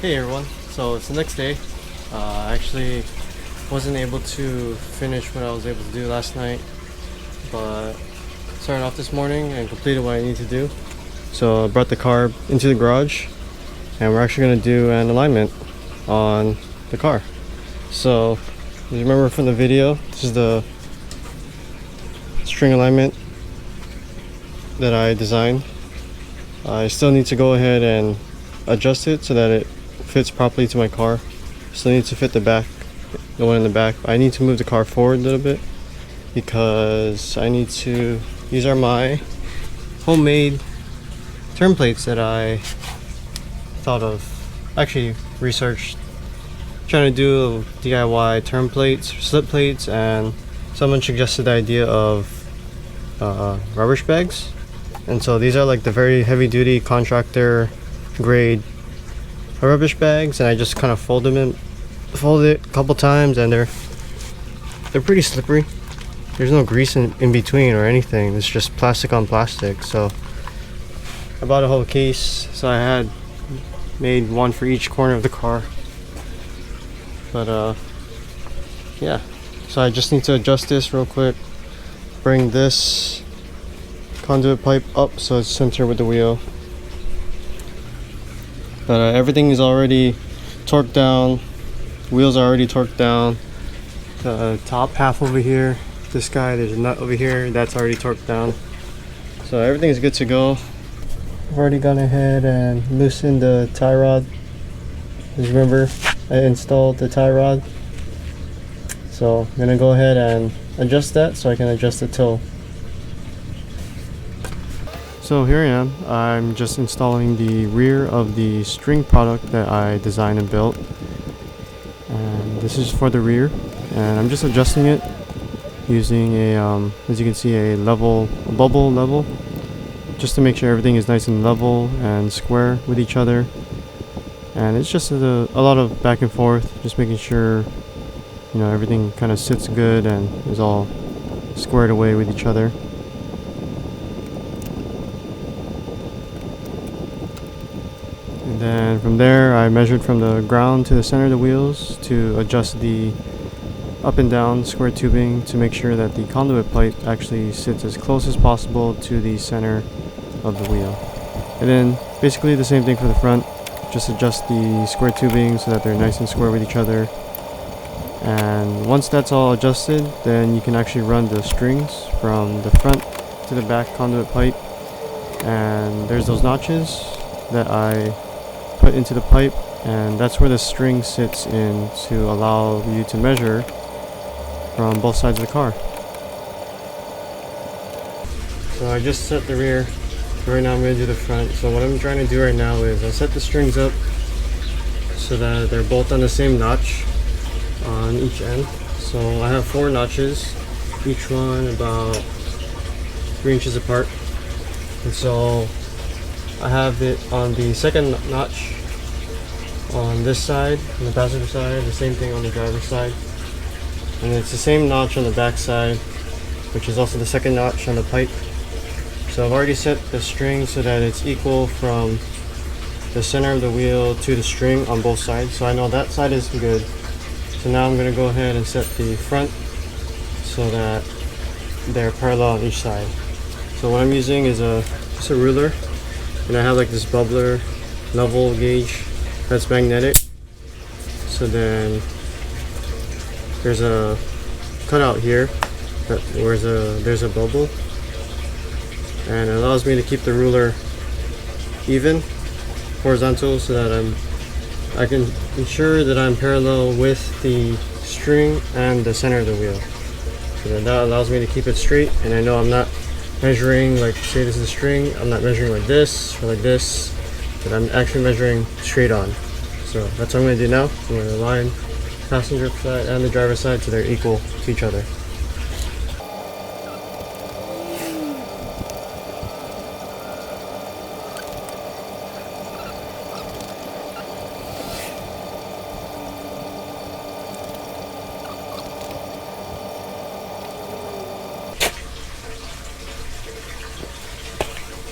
Hey everyone, so it's the next day. I actually wasn't able to finish what I was able to do last night, but started off this morning and completed what I need to do. So I brought the car into the garage and we're actually going to do an alignment on the car. So as you remember from the video, this is the string alignment that I designed. I still need to go ahead and adjust it so that it fits properly to my car. Still need to fit the one in the back. I need to move the car forward a little bit because I need to. These are my homemade turn plates that I thought of. Actually researched, trying to do DIY turn plates, slip plates, and someone suggested the idea of rubbish bags. And so these are like the very heavy duty contractor grade rubbish bags, and I just kind of fold it a couple times, and they're pretty slippery. There's no grease in between or anything. It's just plastic on plastic. So I bought a whole case, so I had made one for each corner of the car. But yeah, so I just need to adjust this real quick, bring this conduit pipe up so it's centered with the wheel. But everything is already torqued down. Wheels are already torqued down. The top half over here, this guy, there's a nut over here, that's already torqued down. So everything is good to go. I've already gone ahead and loosened the tie rod. Just remember, I installed the tie rod. So I'm gonna go ahead and adjust that so I can adjust the toe. So here I am. I'm just installing the rear of the string product that I designed and built. And this is for the rear. And I'm just adjusting it using a, as you can see, a bubble level, just to make sure everything is nice and level and square with each other. And it's just a lot of back and forth, just making sure, you know, everything kind of sits good and is all squared away with each other. And then from there I measured from the ground to the center of the wheels to adjust the up and down square tubing to make sure that the conduit pipe actually sits as close as possible to the center of the wheel. And then basically the same thing for the front, just adjust the square tubing so that they're nice and square with each other. And once that's all adjusted, then you can actually run the strings from the front to the back conduit pipe. And there's those notches that I put into the pipe, and that's where the string sits in to allow you to measure from both sides of the car. So I just set the rear. Right now I'm going to do the front. So what I'm trying to do right now is I set the strings up so that they're both on the same notch on each end. So I have 4 notches, each one about 3 inches apart. And so I have it on the second notch on this side, on the passenger side, the same thing on the driver's side. And it's the same notch on the back side, which is also the second notch on the pipe. So I've already set the string so that it's equal from the center of the wheel to the string on both sides. So I know that side is good. So now I'm going to go ahead and set the front so that they're parallel on each side. So what I'm using is just a ruler, and I have like this bubbler level gauge that's magnetic. So then there's a cutout here where there's a bubble, and it allows me to keep the ruler even horizontal so that I can ensure that I'm parallel with the string and the center of the wheel. So then that allows me to keep it straight, and I know I'm not measuring, like say this is a string, I'm not measuring like this or like this, but I'm actually measuring straight on. So that's what I'm going to do now. I'm going to align the passenger side and the driver's side so they're equal to each other.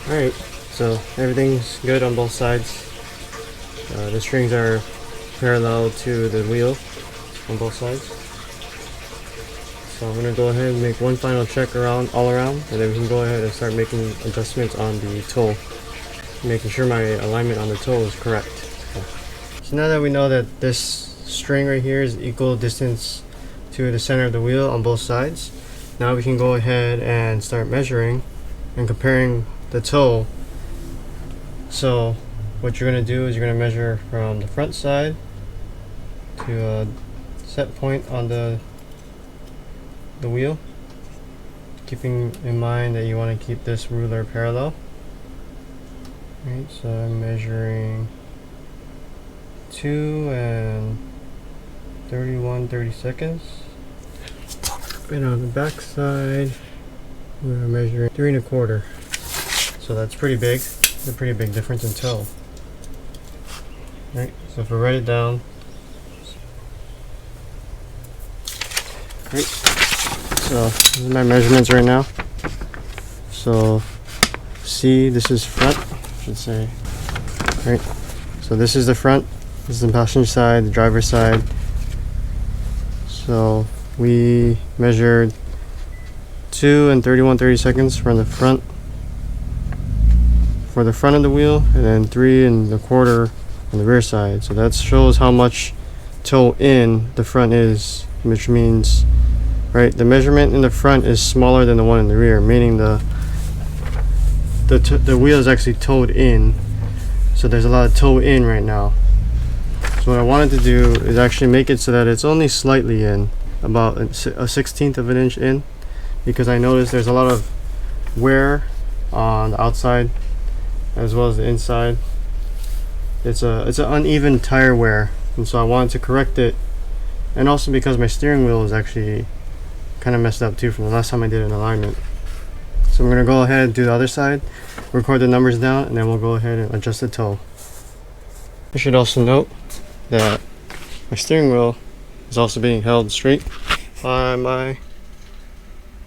Alright, so everything's good on both sides. The strings are parallel to the wheel on both sides. So I'm going to go ahead and make one final check all around, and then we can go ahead and start making adjustments on the toe, making sure my alignment on the toe is correct. So now that we know that this string right here is equal distance to the center of the wheel on both sides, now we can go ahead and start measuring and comparing the toe. So what you're going to do is you're going to measure from the front side to a set point on the wheel, keeping in mind that you want to keep this ruler parallel. Right, so I'm measuring 2 and 30 seconds. And on the back side, we're measuring 3 1/4. So that's pretty big. It's a pretty big difference in toe. Right, so if we write it down. Right, so this is my measurements right now. So see, this is front, I should say. Right, so this is the front, this is the passenger side, the driver's side. So we measured 2 and 30 seconds from the front, for the front of the wheel, and then 3 1/4 on the rear side. So that shows how much toe in the front is, which means, right, the measurement in the front is smaller than the one in the rear, meaning the wheel is actually toed in. So there's a lot of toe in right now. So what I wanted to do is actually make it so that it's only slightly in, about a 1/16 of an inch in, because I noticed there's a lot of wear on the outside as well as the inside. It's an uneven tire wear, and so I wanted to correct it, and also because my steering wheel is actually kind of messed up too from the last time I did an alignment. So I'm going to go ahead and do the other side, record the numbers down, and then we'll go ahead and adjust the toe. I should also note that my steering wheel is also being held straight by my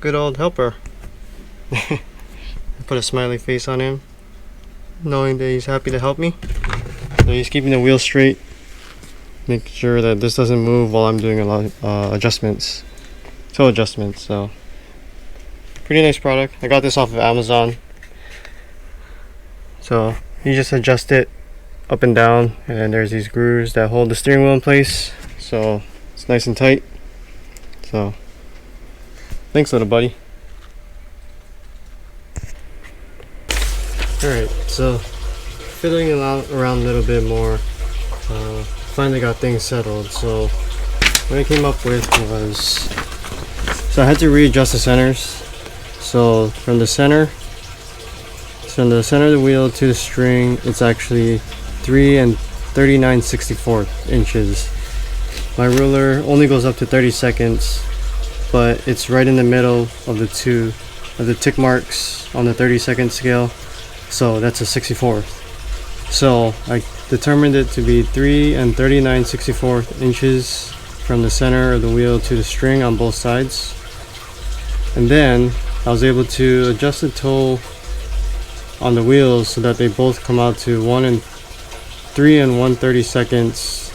good old helper. I put a smiley face on him, knowing that he's happy to help me. So he's keeping the wheel straight, make sure that this doesn't move while I'm doing a lot of adjustments, toe adjustments. So pretty nice product. I got this off of Amazon. So you just adjust it up and down, and then there's these grooves that hold the steering wheel in place, so it's nice and tight. So thanks, little buddy. Alright, so fiddling around a little bit more, finally got things settled. So what I came up with was, so I had to readjust the centers. So from the center of the wheel to the string, it's actually 3 and 39/64 inches. My ruler only goes up to 30 seconds, but it's right in the middle of the two of the tick marks on the 30-second scale. So that's a 64th. So I determined it to be 3 and 39/64 inches from the center of the wheel to the string on both sides. And then I was able to adjust the toe on the wheels so that they both come out to 3 and 1/30 seconds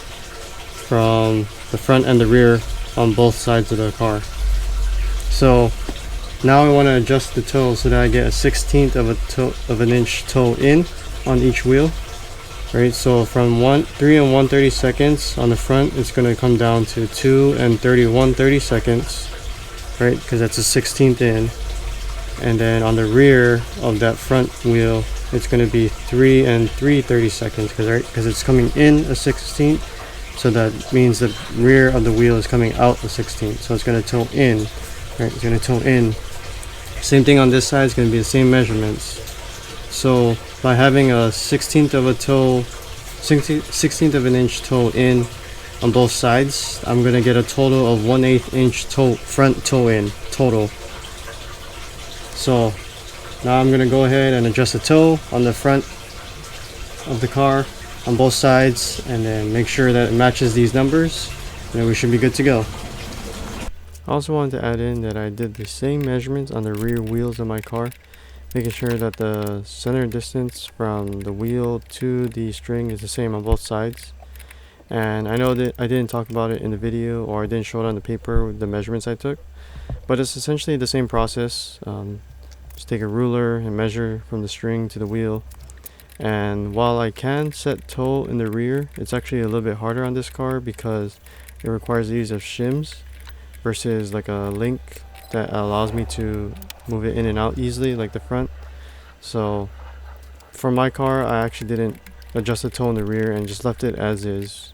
from the front and the rear on both sides of the car. So now I want to adjust the toe so that I get a 1/16 of an inch toe in on each wheel. Right, so from 3 and 1/30 seconds on the front, it's going to come down to 2 and 31/30 seconds, right, because that's a 1/16 in. And then on the rear of that front wheel, it's going to be 3 and 3/30 seconds, because it's coming in a 1/16, so that means the rear of the wheel is coming out a 1/16, so it's going to toe in. Right, it's going to toe in. Same thing on this side, it's going to be the same measurements. So by having a 1/16 of an inch toe in on both sides, I'm going to get a total of 1/8 inch front toe in total. So now I'm going to go ahead and adjust the toe on the front of the car on both sides, and then make sure that it matches these numbers, and then we should be good to go. I also wanted to add in that I did the same measurements on the rear wheels of my car, making sure that the center distance from the wheel to the string is the same on both sides. And I know that I didn't talk about it in the video, or I didn't show it on the paper with the measurements I took, but it's essentially the same process. Just take a ruler and measure from the string to the wheel. And while I can set toe in the rear, it's actually a little bit harder on this car because it requires the use of shims versus like a link that allows me to move it in and out easily like the front. So for my car, I actually didn't adjust the toe in the rear and just left it as is.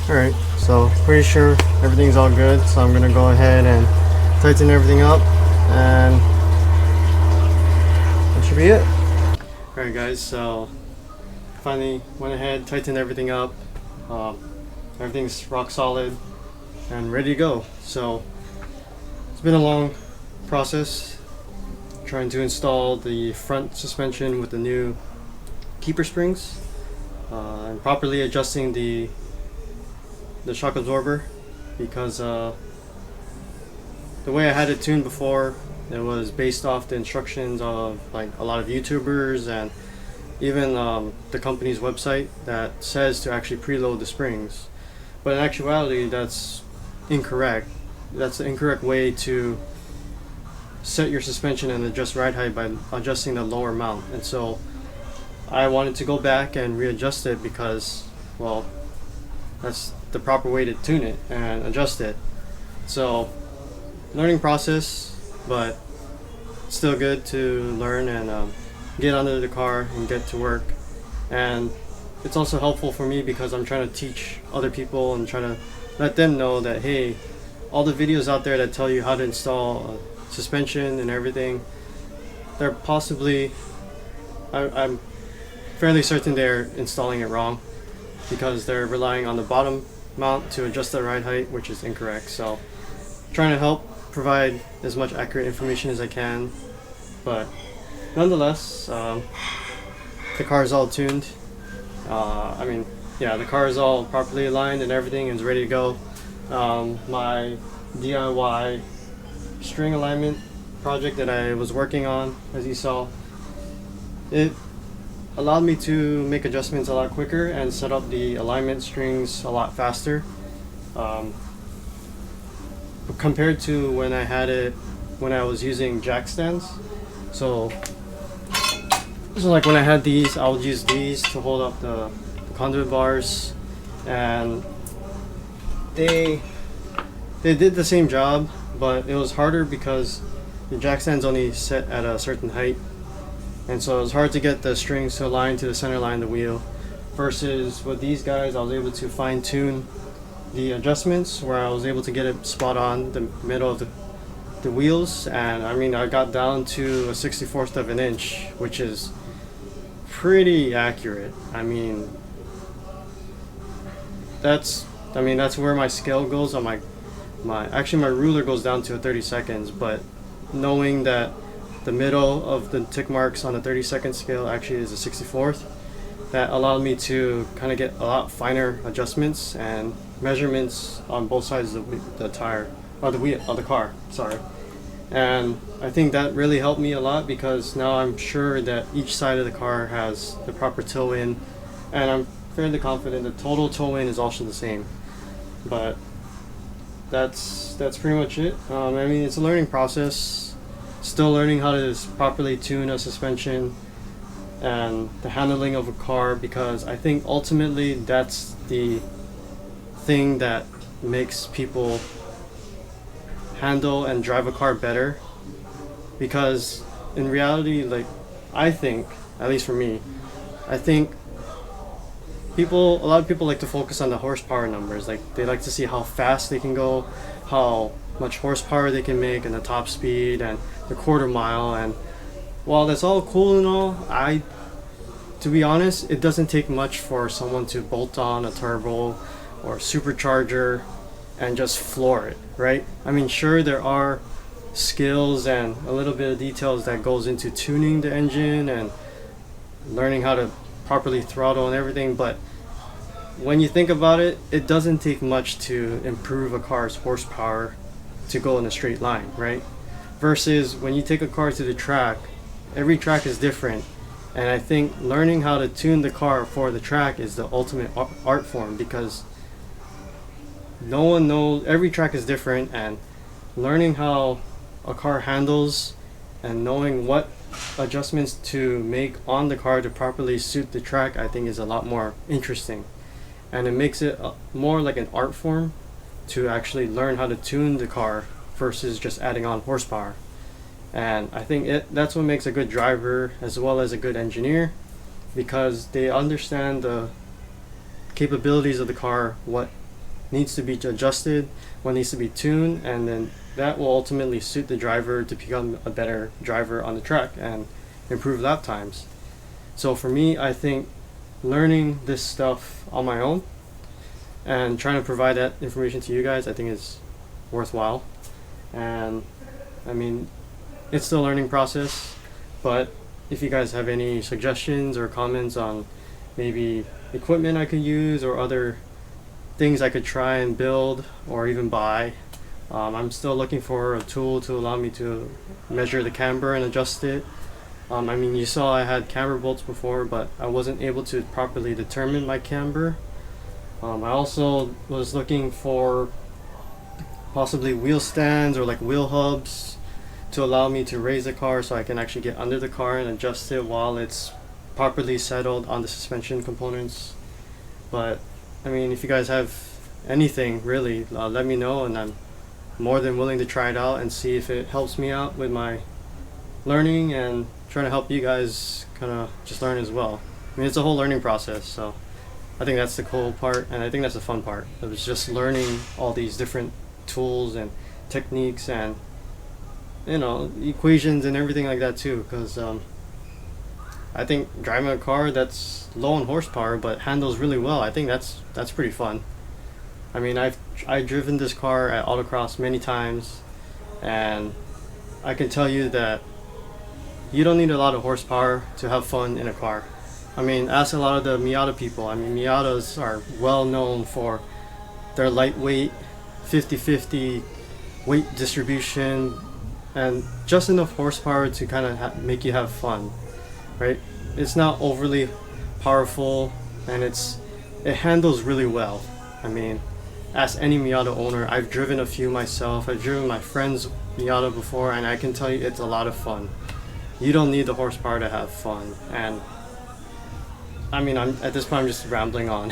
Alright, so pretty sure everything's all good, so I'm gonna go ahead and tighten everything up, and that should be it. Alright guys, so finally went ahead, tightened everything up. Everything's rock solid and ready to go. So it's been a long process trying to install the front suspension with the new keeper springs, and properly adjusting the shock absorber, because the way I had it tuned before, it was based off the instructions of like a lot of YouTubers and even the company's website that says to actually preload the springs, but in actuality that's incorrect. That's the incorrect way to set your suspension and adjust ride height, by adjusting the lower mount. And so I wanted to go back and readjust it because, well, that's the proper way to tune it and adjust it. So learning process, but still good to learn and get under the car and get to work. And it's also helpful for me because I'm trying to teach other people and trying to let them know that, hey, all the videos out there that tell you how to install a suspension and everything, they're possibly, I'm fairly certain they're installing it wrong, because they're relying on the bottom mount to adjust the ride height, which is incorrect. So trying to help provide as much accurate information as I can, but nonetheless, the car is all tuned. I mean, yeah, the car is all properly aligned and everything is ready to go. My DIY string alignment project that I was working on, as you saw, it allowed me to make adjustments a lot quicker and set up the alignment strings a lot faster, compared to when I had it when I was using jack stands. So like when I had these, I would use these to hold up the conduit bars, and they did the same job, but it was harder because the jack stands only set at a certain height. And so it was hard to get the strings to align to the center line of the wheel. Versus with these guys, I was able to fine tune the adjustments where I was able to get it spot on the middle of the wheels. And I mean, I got down to a 64th of an inch, which is pretty accurate. I mean, that's where my scale goes on actually my ruler goes down to a 30 seconds, but knowing that the middle of the tick marks on the 30-second scale actually is a 64th, that allowed me to kind of get a lot finer adjustments and measurements on both sides of the tire, or the wheel of the car, sorry. And I think that really helped me a lot, because now I'm sure that each side of the car has the proper toe in, and I'm fairly confident the total toe in is also the same. But that's pretty much it. I mean, it's a learning process. Still learning how to properly tune a suspension and the handling of a car, because I think ultimately that's the thing that makes people handle and drive a car better, because in reality, like, I think, at least for me, I think a lot of people like to focus on the horsepower numbers. Like, they like to see how fast they can go, how much horsepower they can make, and the top speed and the quarter mile. And while that's all cool and all, to be honest, it doesn't take much for someone to bolt on a turbo or a supercharger and just floor it, right? I mean, sure, there are skills and a little bit of details that goes into tuning the engine and learning how to properly throttle and everything, but when you think about it, it doesn't take much to improve a car's horsepower to go in a straight line, right? Versus when you take a car to the track, every track is different, and I think learning how to tune the car for the track is the ultimate art form, because no one knows, every track is different, and learning how a car handles and knowing what adjustments to make on the car to properly suit the track, I think is a lot more interesting, and it makes it more like an art form to actually learn how to tune the car versus just adding on horsepower. And I think that's what makes a good driver as well as a good engineer, because they understand the capabilities of the car, what needs to be adjusted, what needs to be tuned, and then that will ultimately suit the driver to become a better driver on the track and improve lap times. So for me, I think learning this stuff on my own and trying to provide that information to you guys, I think is worthwhile. And I mean, it's still a learning process, but if you guys have any suggestions or comments on maybe equipment I could use or other things I could try and build or even buy, I'm still looking for a tool to allow me to measure the camber and adjust it. I mean, you saw I had camber bolts before, but I wasn't able to properly determine my camber. I also was looking for possibly wheel stands or like wheel hubs to allow me to raise the car so I can actually get under the car and adjust it while it's properly settled on the suspension components. But I mean, if you guys have anything, really, let me know, and I'm more than willing to try it out and see if it helps me out with my learning and trying to help you guys kind of just learn as well. I mean, it's a whole learning process, so I think that's the cool part, and I think that's the fun part. It was just learning all these different tools and techniques and, you know, equations and everything like that too, because I think driving a car that's low on horsepower but handles really well, I think that's pretty fun. I mean, I've driven this car at autocross many times, and I can tell you that you don't need a lot of horsepower to have fun in a car. I mean, ask a lot of the Miata people. I mean, Miatas are well known for their lightweight, 50-50 weight distribution, and just enough horsepower to kind of make you have fun, right? It's not overly powerful, and it handles really well. I mean, ask any Miata owner. I've driven a few myself. I've driven my friend's Miata before, and I can tell you it's a lot of fun. You don't need the horsepower to have fun. And I mean, at this point I'm just rambling on.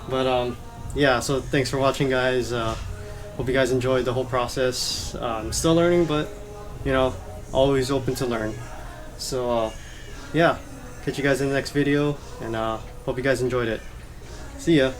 But yeah, so thanks for watching, guys. Hope you guys enjoyed the whole process. I'm still learning, but you know, always open to learn. So yeah, catch you guys in the next video, and hope you guys enjoyed it. See ya.